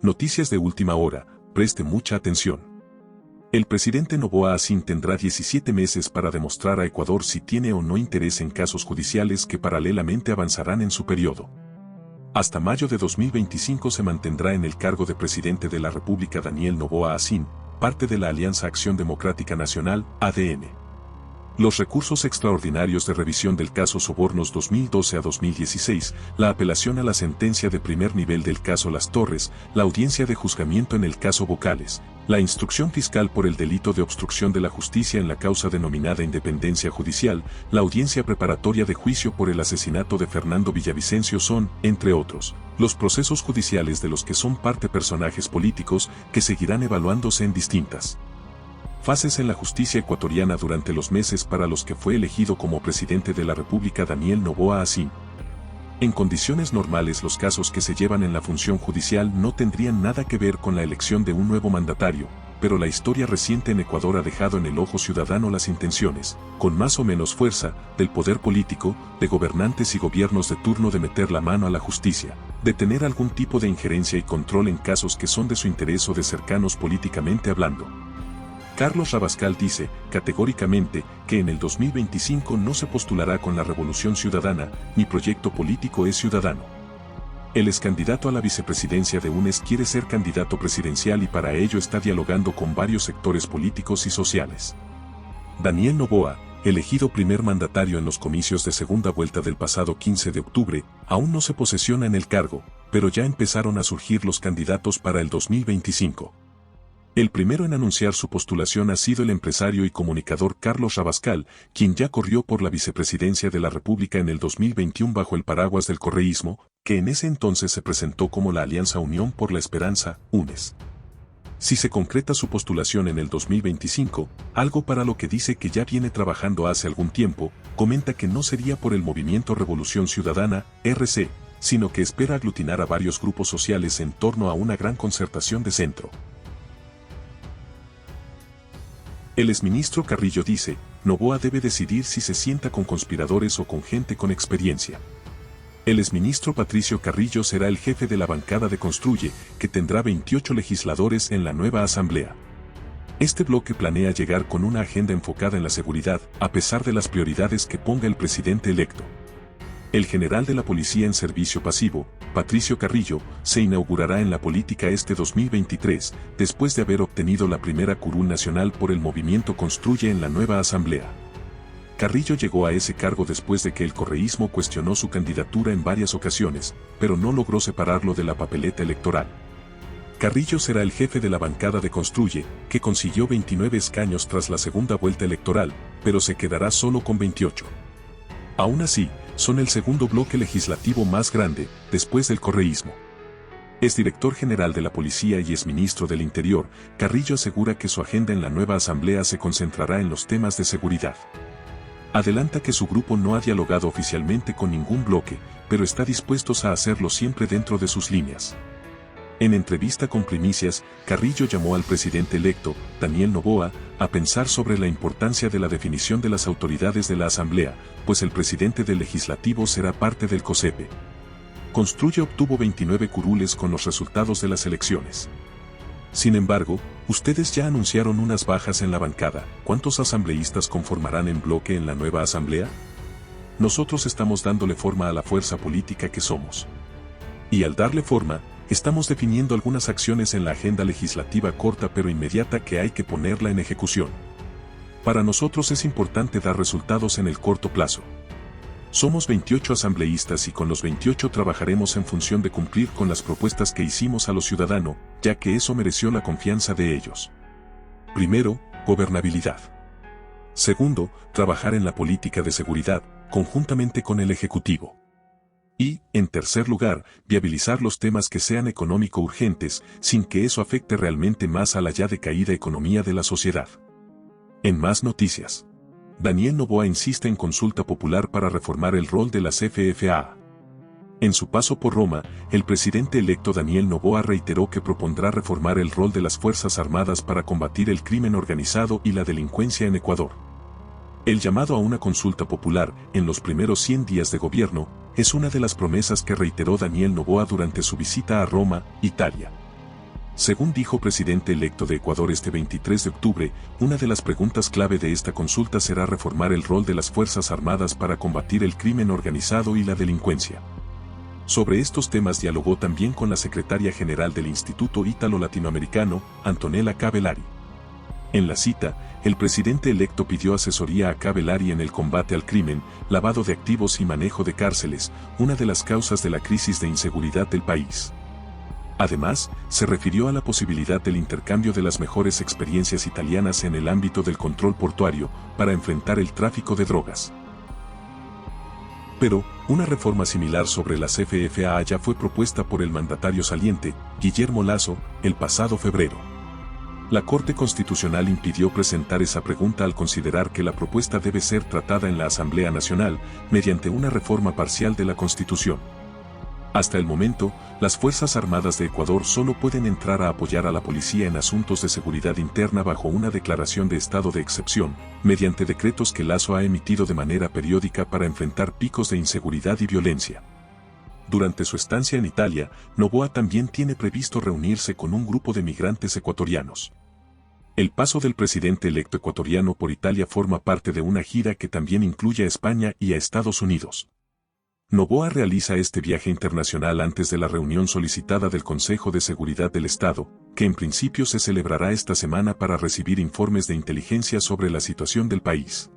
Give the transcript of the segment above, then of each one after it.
Noticias de última hora, preste mucha atención. El presidente Noboa Asín tendrá 17 meses para demostrar a Ecuador si tiene o no interés en casos judiciales que paralelamente avanzarán en su periodo. Hasta mayo de 2025 se mantendrá en el cargo de presidente de la República Daniel Noboa Asín, parte de la Alianza Acción Democrática Nacional, ADN. Los recursos extraordinarios de revisión del caso Sobornos 2012 a 2016, la apelación a la sentencia de primer nivel del caso Las Torres, la audiencia de juzgamiento en el caso Vocales, la instrucción fiscal por el delito de obstrucción de la justicia en la causa denominada Independencia Judicial, la audiencia preparatoria de juicio por el asesinato de Fernando Villavicencio son, entre otros, los procesos judiciales de los que son parte personajes políticos que seguirán evaluándose en distintas fases en la justicia ecuatoriana durante los meses para los que fue elegido como presidente de la República Daniel Noboa Asín. En condiciones normales los casos que se llevan en la función judicial no tendrían nada que ver con la elección de un nuevo mandatario, pero la historia reciente en Ecuador ha dejado en el ojo ciudadano las intenciones, con más o menos fuerza, del poder político, de gobernantes y gobiernos de turno de meter la mano a la justicia, de tener algún tipo de injerencia y control en casos que son de su interés o de cercanos políticamente hablando. Carlos Rabascal dice, categóricamente, que en el 2025 no se postulará con la Revolución Ciudadana, mi proyecto político es ciudadano. El excandidato a la vicepresidencia de UNES quiere ser candidato presidencial y para ello está dialogando con varios sectores políticos y sociales. Daniel Noboa, elegido primer mandatario en los comicios de segunda vuelta del pasado 15 de octubre, aún no se posesiona en el cargo, pero ya empezaron a surgir los candidatos para el 2025. El primero en anunciar su postulación ha sido el empresario y comunicador Carlos Rabascal, quien ya corrió por la vicepresidencia de la República en el 2021 bajo el paraguas del correísmo, que en ese entonces se presentó como la Alianza Unión por la Esperanza, UNES. Si se concreta su postulación en el 2025, algo para lo que dice que ya viene trabajando hace algún tiempo, comenta que no sería por el Movimiento Revolución Ciudadana, RC, sino que espera aglutinar a varios grupos sociales en torno a una gran concertación de centro. El exministro Carrillo dice, Noboa debe decidir si se sienta con conspiradores o con gente con experiencia. El exministro Patricio Carrillo será el jefe de la bancada de Construye, que tendrá 28 legisladores en la nueva asamblea. Este bloque planea llegar con una agenda enfocada en la seguridad, a pesar de las prioridades que ponga el presidente electo. El general de la policía en servicio pasivo, Patricio Carrillo, se inaugurará en la política este 2023, después de haber obtenido la primera curul nacional por el movimiento Construye en la nueva asamblea. Carrillo llegó a ese cargo después de que el correísmo cuestionó su candidatura en varias ocasiones, pero no logró separarlo de la papeleta electoral. Carrillo será el jefe de la bancada de Construye, que consiguió 29 escaños tras la segunda vuelta electoral, pero se quedará solo con 28. Aún así, son el segundo bloque legislativo más grande, después del correísmo. Es director general de la policía y es ministro del Interior. Carrillo asegura que su agenda en la nueva asamblea se concentrará en los temas de seguridad. Adelanta que su grupo no ha dialogado oficialmente con ningún bloque, pero está dispuesto a hacerlo siempre dentro de sus líneas. En entrevista con Primicias, Carrillo llamó al presidente electo, Daniel Noboa, a pensar sobre la importancia de la definición de las autoridades de la Asamblea, pues el presidente del Legislativo será parte del COSEPE. Construye obtuvo 29 curules con los resultados de las elecciones. Sin embargo, ustedes ya anunciaron unas bajas en la bancada. ¿Cuántos asambleístas conformarán en bloque en la nueva Asamblea? Nosotros estamos dándole forma a la fuerza política que somos. Y al darle forma, estamos definiendo algunas acciones en la agenda legislativa corta pero inmediata que hay que ponerla en ejecución. Para nosotros es importante dar resultados en el corto plazo. Somos 28 asambleístas y con los 28 trabajaremos en función de cumplir con las propuestas que hicimos a los ciudadanos, ya que eso mereció la confianza de ellos. Primero, gobernabilidad. Segundo, trabajar en la política de seguridad, conjuntamente con el Ejecutivo. Y, en tercer lugar, viabilizar los temas que sean económico urgentes, sin que eso afecte realmente más a la ya decaída economía de la sociedad. En más noticias. Daniel Noboa insiste en consulta popular para reformar el rol de las FFA. En su paso por Roma, el presidente electo Daniel Noboa reiteró que propondrá reformar el rol de las Fuerzas Armadas para combatir el crimen organizado y la delincuencia en Ecuador. El llamado a una consulta popular, en los primeros 100 días de gobierno, es una de las promesas que reiteró Daniel Noboa durante su visita a Roma, Italia. Según dijo presidente electo de Ecuador este 23 de octubre, una de las preguntas clave de esta consulta será reformar el rol de las Fuerzas Armadas para combatir el crimen organizado y la delincuencia. Sobre estos temas dialogó también con la secretaria general del Instituto Ítalo-Latinoamericano, Antonella Cabellari. En la cita, el presidente electo pidió asesoría a Cabellari en el combate al crimen, lavado de activos y manejo de cárceles, una de las causas de la crisis de inseguridad del país. Además, se refirió a la posibilidad del intercambio de las mejores experiencias italianas en el ámbito del control portuario para enfrentar el tráfico de drogas. Pero, una reforma similar sobre las FFA ya fue propuesta por el mandatario saliente, Guillermo Lasso, el pasado febrero. La Corte Constitucional impidió presentar esa pregunta al considerar que la propuesta debe ser tratada en la Asamblea Nacional mediante una reforma parcial de la Constitución. Hasta el momento, las Fuerzas Armadas de Ecuador solo pueden entrar a apoyar a la policía en asuntos de seguridad interna bajo una declaración de estado de excepción, mediante decretos que Lasso ha emitido de manera periódica para enfrentar picos de inseguridad y violencia. Durante su estancia en Italia, Noboa también tiene previsto reunirse con un grupo de migrantes ecuatorianos. El paso del presidente electo ecuatoriano por Italia forma parte de una gira que también incluye a España y a Estados Unidos. Noboa realiza este viaje internacional antes de la reunión solicitada del Consejo de Seguridad del Estado, que en principio se celebrará esta semana para recibir informes de inteligencia sobre la situación del país.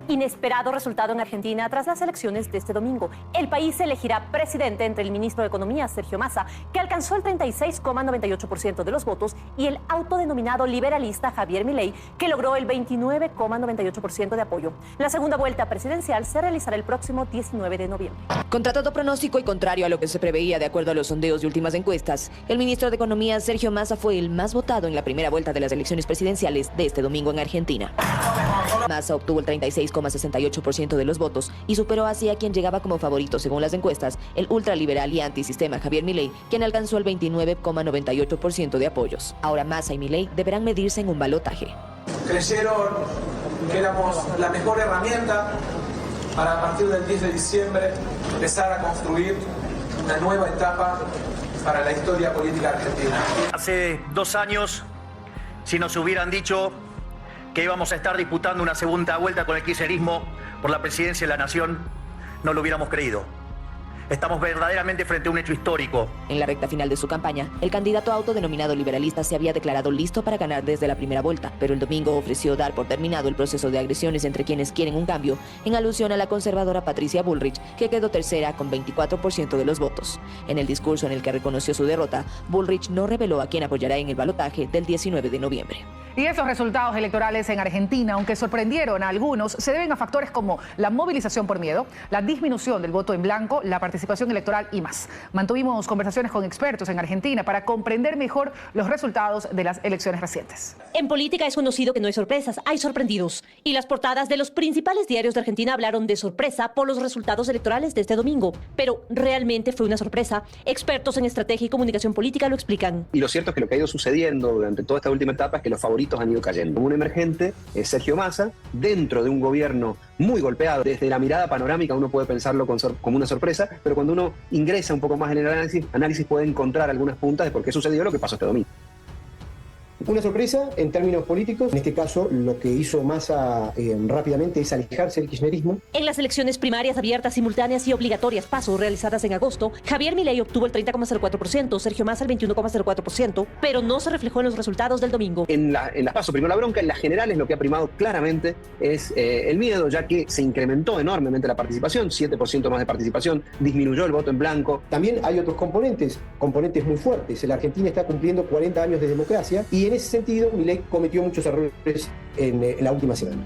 Inesperado resultado en Argentina tras las elecciones de este domingo. El país elegirá presidente entre el ministro de Economía, Sergio Massa, que alcanzó el 36,98% de los votos, y el autodenominado liberalista Javier Milei, que logró el 29,98% de apoyo. La segunda vuelta presidencial se realizará el próximo 19 de noviembre. Contra todo pronóstico y contrario a lo que se preveía de acuerdo a los sondeos de últimas encuestas, el ministro de Economía, Sergio Massa, fue el más votado en la primera vuelta de las elecciones presidenciales de este domingo en Argentina. Massa obtuvo el 36,68% de los votos y superó así a quien llegaba como favorito según las encuestas, el ultraliberal y antisistema Javier Milei, quien alcanzó el 29,98% de apoyos. Ahora Massa y Milei deberán medirse en un balotaje. Creyeron que éramos la mejor herramienta para a partir del 10 de diciembre empezar a construir una nueva etapa para la historia política argentina. Hace 2 años, si nos hubieran dicho que íbamos a estar disputando una segunda vuelta con el kirchnerismo por la presidencia de la Nación, no lo hubiéramos creído. Estamos verdaderamente frente a un hecho histórico. En la recta final de su campaña, el candidato autodenominado liberalista se había declarado listo para ganar desde la primera vuelta, pero el domingo ofreció dar por terminado el proceso de agresiones entre quienes quieren un cambio, en alusión a la conservadora Patricia Bullrich, que quedó tercera con 24% de los votos. En el discurso en el que reconoció su derrota, Bullrich no reveló a quién apoyará en el balotaje del 19 de noviembre. Y esos resultados electorales en Argentina, aunque sorprendieron a algunos, se deben a factores como la movilización por miedo, la disminución del voto en blanco, la participación electoral y más. Mantuvimos conversaciones con expertos en Argentina para comprender mejor los resultados de las elecciones recientes. En política es conocido que no hay sorpresas, hay sorprendidos. Y las portadas de los principales diarios de Argentina hablaron de sorpresa por los resultados electorales de este domingo. Pero ¿realmente fue una sorpresa? Expertos en estrategia y comunicación política lo explican. Y lo cierto es que lo que ha ido sucediendo durante toda esta última etapa es que los favoritos han ido cayendo. Como un emergente es Sergio Massa, dentro de un gobierno muy golpeado. Desde la mirada panorámica uno puede pensarlo como una sorpresa, pero cuando uno ingresa un poco más en el análisis puede encontrar algunas puntas de por qué sucedió lo que pasó este domingo. Una sorpresa en términos políticos. En este caso, lo que hizo Massa rápidamente es alejarse del kirchnerismo. En las elecciones primarias abiertas, simultáneas y obligatorias PASO realizadas en agosto, Javier Milei obtuvo el 30,04%, Sergio Massa el 21,04%, pero no se reflejó en los resultados del domingo. En las PASO primó la bronca. En las generales lo que ha primado claramente es el miedo, ya que se incrementó enormemente la participación, 7% más de participación, disminuyó el voto en blanco. También hay otros componentes muy fuertes. La Argentina está cumpliendo 40 años de democracia y en ese sentido, Milei cometió muchos errores en la última semana,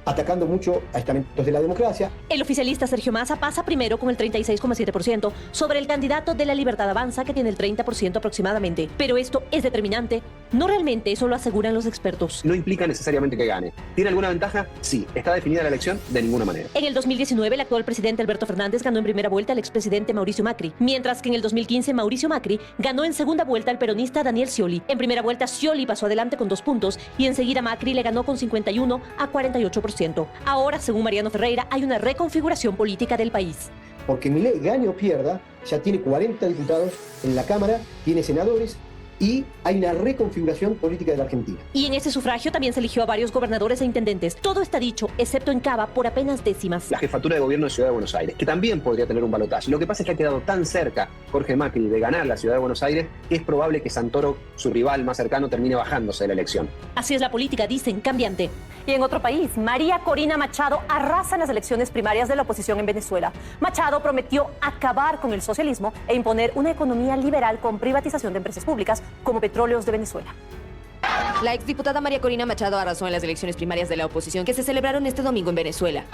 atacando mucho a estamentos de la democracia. El oficialista Sergio Massa pasa primero con el 36,7% sobre el candidato de La Libertad Avanza, que tiene el 30% aproximadamente. Pero esto es determinante. No realmente, eso lo aseguran los expertos. No implica necesariamente que gane. ¿Tiene alguna ventaja? Sí. ¿Está definida la elección? De ninguna manera. En el 2019, el actual presidente Alberto Fernández ganó en primera vuelta al expresidente Mauricio Macri, mientras que en el 2015 Mauricio Macri ganó en segunda vuelta al peronista Daniel Scioli. En primera vuelta, Scioli pasó adelante con 2 puntos y enseguida Macri le ganó con 51 a 48%. Ahora, según Mariano Ferreira, hay una reconfiguración política del país. porque Milei, gane o pierda, ya tiene 40 diputados en la Cámara, tiene senadores, y hay una reconfiguración política de la Argentina. Y en ese sufragio también se eligió a varios gobernadores e intendentes. Todo está dicho, excepto en Cava, por apenas décimas. La jefatura de gobierno de Ciudad de Buenos Aires, que también podría tener un balotaje. Lo que pasa es que ha quedado tan cerca Jorge Macri de ganar la Ciudad de Buenos Aires que es probable que Santoro, su rival más cercano, termine bajándose de la elección. Así es la política, dicen, cambiante. Y en otro país, María Corina Machado arrasa en las elecciones primarias de la oposición en Venezuela. Machado prometió acabar con el socialismo e imponer una economía liberal con privatización de empresas públicas como Petróleos de Venezuela. La exdiputada María Corina Machado arrasó en las elecciones primarias de la oposición que se celebraron este domingo en Venezuela.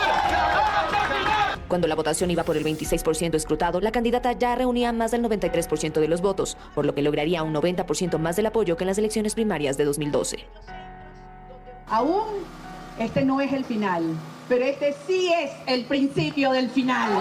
Cuando la votación iba por el 26% escrutado, la candidata ya reunía más del 93% de los votos, por lo que lograría un 90% más del apoyo que en las elecciones primarias de 2012. Aún este no es el final, pero este sí es el principio del final.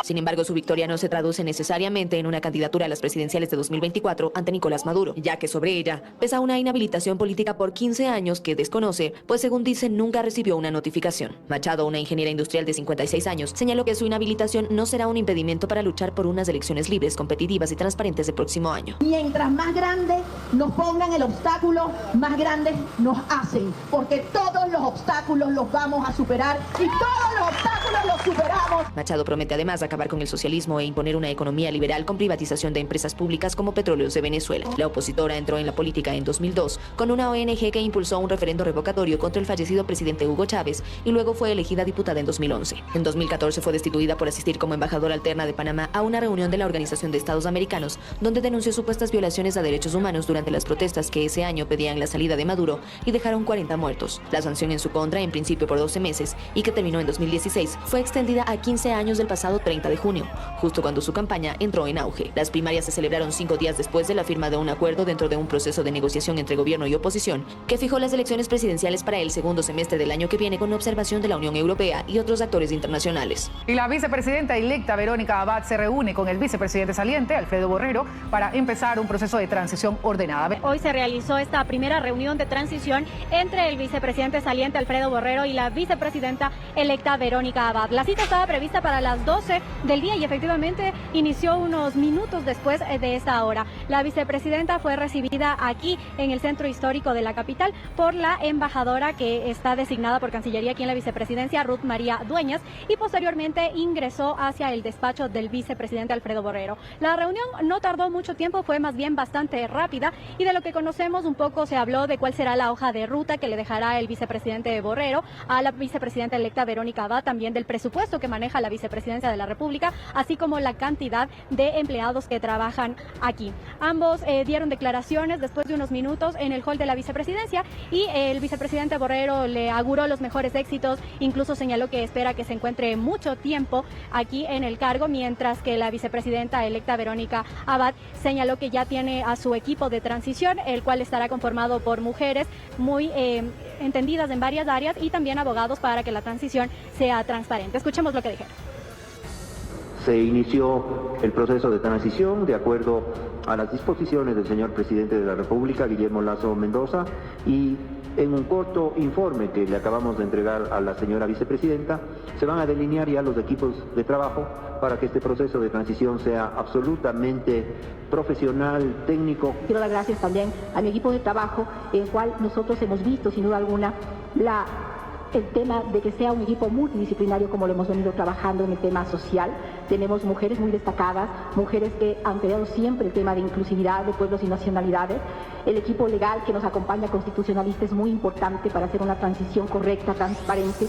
Sin embargo, su victoria no se traduce necesariamente en una candidatura a las presidenciales de 2024 ante Nicolás Maduro, ya que sobre ella pesa una inhabilitación política por 15 años que desconoce, pues según dicen nunca recibió una notificación. Machado, una ingeniera industrial de 56 años, señaló que su inhabilitación no será un impedimento para luchar por unas elecciones libres, competitivas y transparentes el próximo año. Mientras más grandes nos pongan el obstáculo, más grandes nos hacen, porque todos los obstáculos los vamos a superar y todos los obstáculos los superamos. Machado promete además acabar con el socialismo e imponer una economía liberal con privatización de empresas públicas como Petróleos de Venezuela. La opositora entró en la política en 2002 con una ONG que impulsó un referendo revocatorio contra el fallecido presidente Hugo Chávez y luego fue elegida diputada en 2011. En 2014 fue destituida por asistir como embajadora alterna de Panamá a una reunión de la Organización de Estados Americanos, donde denunció supuestas violaciones a derechos humanos durante las protestas que ese año pedían la salida de Maduro y dejaron 40 muertos. La sanción en su contra, en principio por 12 meses y que terminó en 2016, fue extendida a 15 años del pasado 30 de junio, justo cuando su campaña entró en auge. Las primarias se celebraron 5 días después de la firma de un acuerdo dentro de un proceso de negociación entre gobierno y oposición que fijó las elecciones presidenciales para el segundo semestre del año que viene con observación de la Unión Europea y otros actores internacionales. Y la vicepresidenta electa Verónica Abad se reúne con el vicepresidente saliente Alfredo Borrero para empezar un proceso de transición ordenada. Hoy se realizó esta primera reunión de transición entre el vicepresidente saliente Alfredo Borrero y la vicepresidenta electa Verónica Abad. La cita estaba prevista para las 12 del día y efectivamente inició unos minutos después de esta hora. La vicepresidenta fue recibida aquí en el centro histórico de la capital por la embajadora que está designada por Cancillería aquí en la vicepresidencia, Ruth María Dueñas, y posteriormente ingresó hacia el despacho del vicepresidente Alfredo Borrero. La reunión no tardó mucho tiempo, fue más bien bastante rápida y de lo que conocemos un poco se habló de cuál será la hoja de ruta que le dejará el vicepresidente Borrero a la vicepresidenta electa Verónica Abad, también del presupuesto que maneja la vicepresidencia de la República, así como la cantidad de empleados que trabajan aquí. Ambos dieron declaraciones después de unos minutos en el hall de la vicepresidencia y el vicepresidente Borrero le auguró los mejores éxitos, incluso señaló que espera que se encuentre mucho tiempo aquí en el cargo, mientras que la vicepresidenta electa Verónica Abad señaló que ya tiene a su equipo de transición, el cual estará conformado por mujeres muy entendidas en varias áreas y también abogados para que la transición sea transparente. Escuchemos lo que dijeron. Se inició el proceso de transición de acuerdo a las disposiciones del señor presidente de la República, Guillermo Lasso Mendoza, y en un corto informe que le acabamos de entregar a la señora vicepresidenta, se van a delinear ya los equipos de trabajo para que este proceso de transición sea absolutamente profesional, técnico. Quiero dar gracias también a mi equipo de trabajo, en el cual nosotros hemos visto, sin duda alguna, el tema de que sea un equipo multidisciplinario como lo hemos venido trabajando en el tema social. Tenemos mujeres muy destacadas, mujeres que han peleado siempre el tema de inclusividad de pueblos y nacionalidades. El equipo legal que nos acompaña, constitucionalista, es muy importante para hacer una transición correcta, transparente.